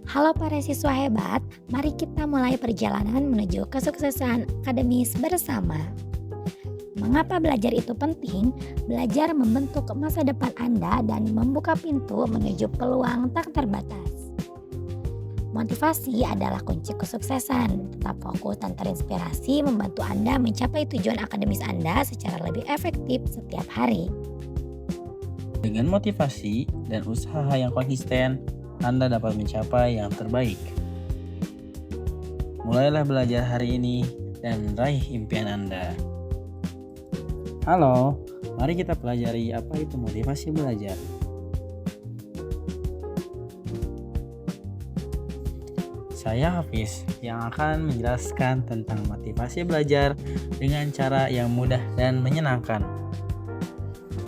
Halo para siswa hebat, mari kita mulai perjalanan menuju kesuksesan akademis bersama. Mengapa belajar itu penting? Belajar membentuk masa depan Anda dan membuka pintu menuju peluang tak terbatas. Motivasi adalah kunci kesuksesan. Tetap fokus dan terinspirasi membantu Anda mencapai tujuan akademis Anda secara lebih efektif setiap hari. Dengan motivasi dan usaha yang konsisten, Anda dapat mencapai yang terbaik. Mulailah belajar hari ini dan raih impian Anda. Halo, mari kita pelajari apa itu motivasi belajar. Saya Hafiz yang akan menjelaskan tentang motivasi belajar dengan cara yang mudah dan menyenangkan.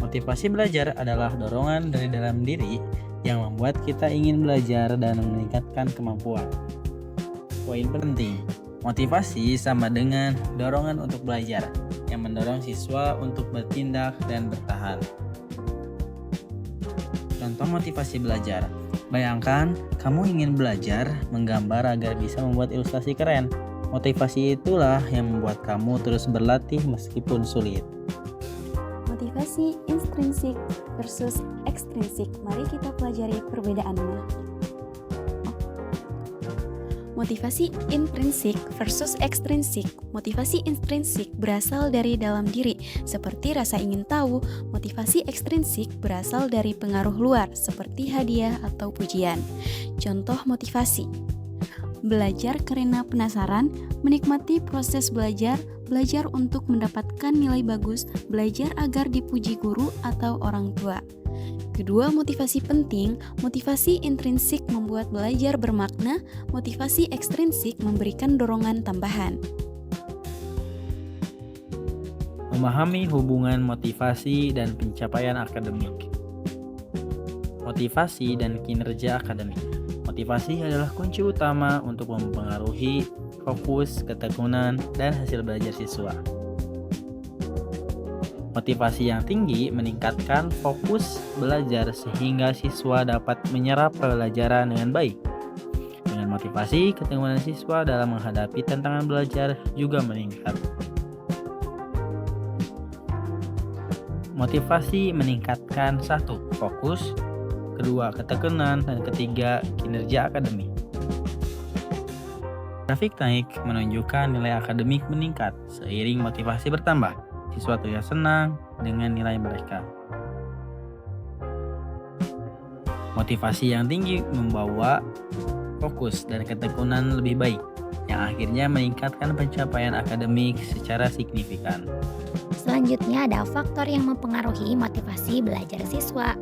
Motivasi belajar adalah dorongan dari dalam diri yang membuat kita ingin belajar dan meningkatkan kemampuan. Poin penting, motivasi sama dengan dorongan untuk belajar yang mendorong siswa untuk bertindak dan bertahan. Contoh motivasi belajar, bayangkan kamu ingin belajar menggambar agar bisa membuat ilustrasi keren. Motivasi itulah yang membuat kamu terus berlatih meskipun sulit. Motivasi intrinsik versus ekstrinsik. Mari kita pelajari perbedaannya. Motivasi intrinsik versus ekstrinsik. Motivasi intrinsik berasal dari dalam diri, seperti rasa ingin tahu. Motivasi ekstrinsik berasal dari pengaruh luar, seperti hadiah atau pujian. Contoh motivasi: belajar karena penasaran, menikmati proses belajar, belajar untuk mendapatkan nilai bagus, belajar agar dipuji guru atau orang tua. Kedua motivasi penting, motivasi intrinsik membuat belajar bermakna, motivasi ekstrinsik memberikan dorongan tambahan. Memahami hubungan motivasi dan pencapaian akademik. Motivasi dan kinerja akademik. Motivasi adalah kunci utama untuk mempengaruhi fokus, ketekunan, dan hasil belajar siswa. Motivasi yang tinggi meningkatkan fokus belajar sehingga siswa dapat menyerap pelajaran dengan baik. Dengan motivasi, ketekunan siswa dalam menghadapi tantangan belajar juga meningkat. Motivasi meningkatkan 1. Fokus, 2. Ketekunan, dan 3. Kinerja akademik. Grafik naik menunjukkan nilai akademik meningkat seiring motivasi bertambah. Siswa terlihat senang dengan nilai mereka. Motivasi yang tinggi membawa fokus dan ketekunan lebih baik, yang akhirnya meningkatkan pencapaian akademik secara signifikan. Selanjutnya ada faktor yang mempengaruhi motivasi belajar siswa.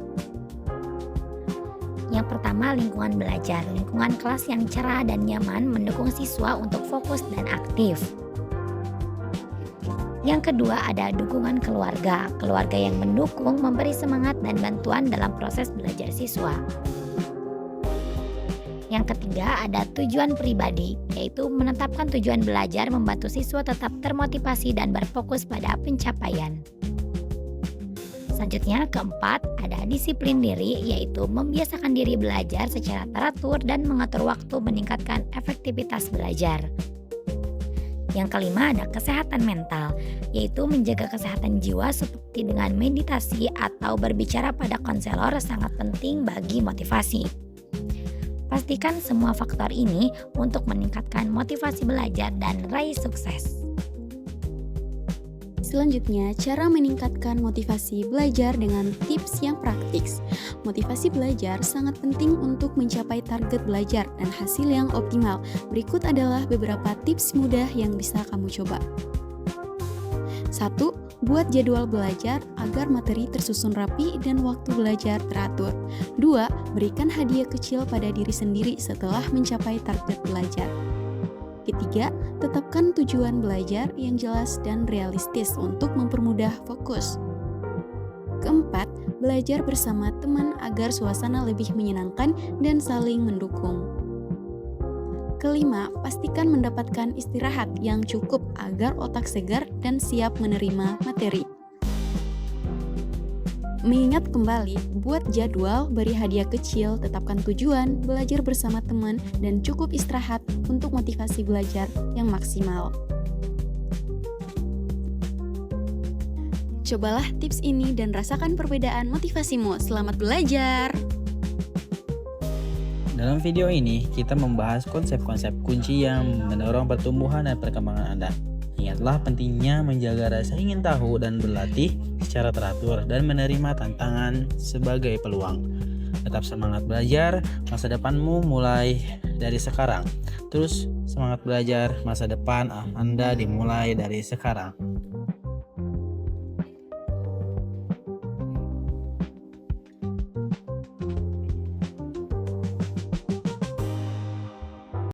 Yang pertama, lingkungan belajar. Lingkungan kelas yang cerah dan nyaman mendukung siswa untuk fokus dan aktif. Yang kedua, ada dukungan keluarga. Keluarga yang mendukung, memberi semangat dan bantuan dalam proses belajar siswa. Yang ketiga, ada tujuan pribadi, yaitu menetapkan tujuan belajar membantu siswa tetap termotivasi dan berfokus pada pencapaian. Selanjutnya, keempat, ada disiplin diri, yaitu membiasakan diri belajar secara teratur dan mengatur waktu meningkatkan efektivitas belajar. Yang kelima, ada kesehatan mental, yaitu menjaga kesehatan jiwa seperti dengan meditasi atau berbicara pada konselor sangat penting bagi motivasi. Pastikan semua faktor ini untuk meningkatkan motivasi belajar dan raih sukses. Selanjutnya, cara meningkatkan motivasi belajar dengan tips yang praktis. Motivasi belajar sangat penting untuk mencapai target belajar dan hasil yang optimal. Berikut adalah beberapa tips mudah yang bisa kamu coba. 1. Buat jadwal belajar agar materi tersusun rapi dan waktu belajar teratur. 2. Berikan hadiah kecil pada diri sendiri setelah mencapai target belajar. Ketiga, tetapkan tujuan belajar yang jelas dan realistis untuk mempermudah fokus. Keempat, belajar bersama teman agar suasana lebih menyenangkan dan saling mendukung. Kelima, pastikan mendapatkan istirahat yang cukup agar otak segar dan siap menerima materi. Mengingat kembali, buat jadwal, beri hadiah kecil, tetapkan tujuan, belajar bersama teman, dan cukup istirahat untuk motivasi belajar yang maksimal. Cobalah tips ini dan rasakan perbedaan motivasimu. Selamat belajar! Dalam video ini, kita membahas konsep-konsep kunci yang mendorong pertumbuhan dan perkembangan Anda. Ingatlah pentingnya menjaga rasa ingin tahu dan berlatih secara teratur dan menerima tantangan sebagai peluang. Tetap semangat belajar, masa depanmu mulai dari sekarang. Terus semangat belajar, masa depan Anda dimulai dari sekarang.